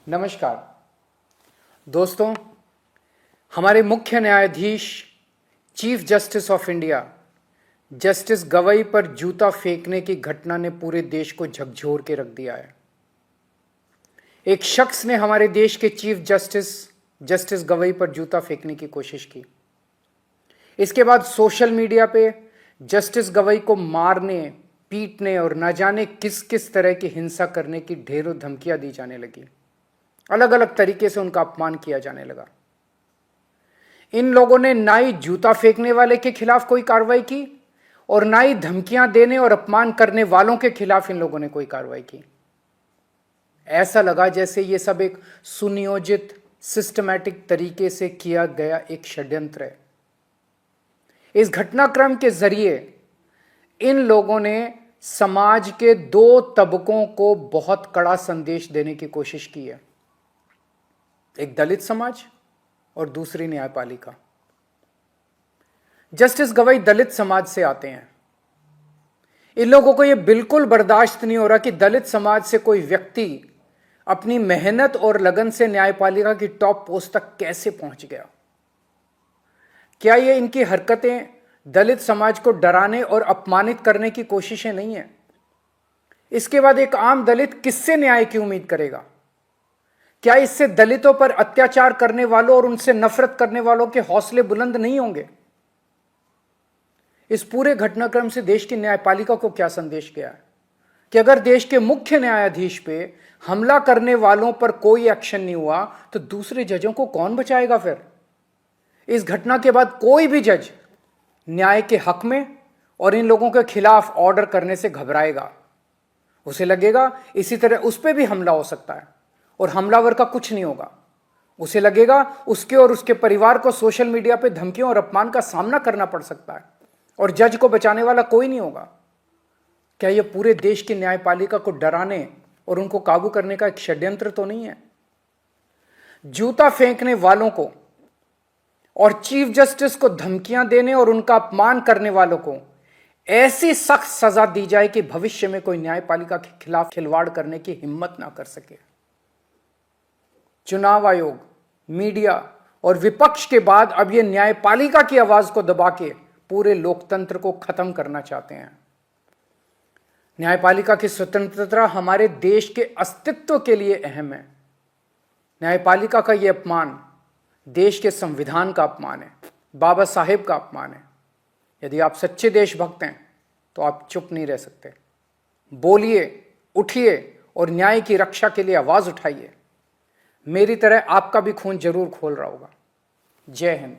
नमस्कार दोस्तों, हमारे मुख्य न्यायाधीश chief justice of India justice Gavai पर जूता फेंकने की घटना ने पूरे देश को झकझोर के रख दिया है। एक शख्स ने हमारे देश के चीफ जस्टिस गवई पर जूता फेंकने की कोशिश की। इसके बाद सोशल मीडिया पे जस्टिस गवई को मारने, पीटने और न जाने किस किस तरह की हिंसा करने की ढेरों धमकियां दी जाने लगी। अलग अलग तरीके से उनका अपमान किया जाने लगा। इन लोगों ने ना ही जूता फेंकने वाले के खिलाफ कोई कार्रवाई की और ना ही धमकियां देने और अपमान करने वालों के खिलाफ इन लोगों ने कोई कार्रवाई की। ऐसा लगा जैसे ये सब एक सुनियोजित, सिस्टमैटिक तरीके से किया गया एक षड्यंत्र है। इस घटनाक्रम के जरिए इन लोगों ने समाज के दो तबकों को बहुत कड़ा संदेश देने की कोशिश की है, एक दलित समाज और दूसरी न्यायपालिका। जस्टिस गवई दलित समाज से आते हैं। इन लोगों को यह बिल्कुल बर्दाश्त नहीं हो रहा कि दलित समाज से कोई व्यक्ति अपनी मेहनत और लगन से न्यायपालिका की टॉप पोस्ट तक कैसे पहुंच गया। क्या ये इनकी हरकतें दलित समाज को डराने और अपमानित करने की कोशिशें नहीं है? इसके बाद एक आम दलित किससे न्याय की उम्मीद करेगा? क्या इससे दलितों पर अत्याचार करने वालों और उनसे नफरत करने वालों के हौसले बुलंद नहीं होंगे? इस पूरे घटनाक्रम से देश की न्यायपालिका को क्या संदेश गया है कि अगर देश के मुख्य न्यायाधीश पे हमला करने वालों पर कोई एक्शन नहीं हुआ तो दूसरे जजों को कौन बचाएगा? फिर इस घटना के बाद कोई भी जज न्याय के हक में और इन लोगों के खिलाफ ऑर्डर करने से घबराएगा। उसे लगेगा इसी तरह उस पर भी हमला हो सकता है और हमलावर का कुछ नहीं होगा। उसे लगेगा उसके और उसके परिवार को सोशल मीडिया पे धमकियों और अपमान का सामना करना पड़ सकता है और जज को बचाने वाला कोई नहीं होगा। क्या यह पूरे देश की न्यायपालिका को डराने और उनको काबू करने का एक षड्यंत्र तो नहीं है? जूता फेंकने वालों को और चीफ जस्टिस को धमकियां देने और उनका अपमान करने वालों को ऐसी सख्त सजा दी जाए कि भविष्य में कोई न्यायपालिका के खिलाफ खिलवाड़ करने की हिम्मत ना कर सके। चुनाव आयोग, मीडिया और विपक्ष के बाद अब यह न्यायपालिका की आवाज को दबा के पूरे लोकतंत्र को खत्म करना चाहते हैं। न्यायपालिका की स्वतंत्रता हमारे देश के अस्तित्व के लिए अहम है। न्यायपालिका का यह अपमान देश के संविधान का अपमान है, बाबा साहेब का अपमान है। यदि आप सच्चे देशभक्त हैं तो आप चुप नहीं रह सकते। बोलिए, उठिए और न्याय की रक्षा के लिए आवाज उठाइए। मेरी तरह आपका भी खून जरूर खोल रहा होगा। जय हिंद।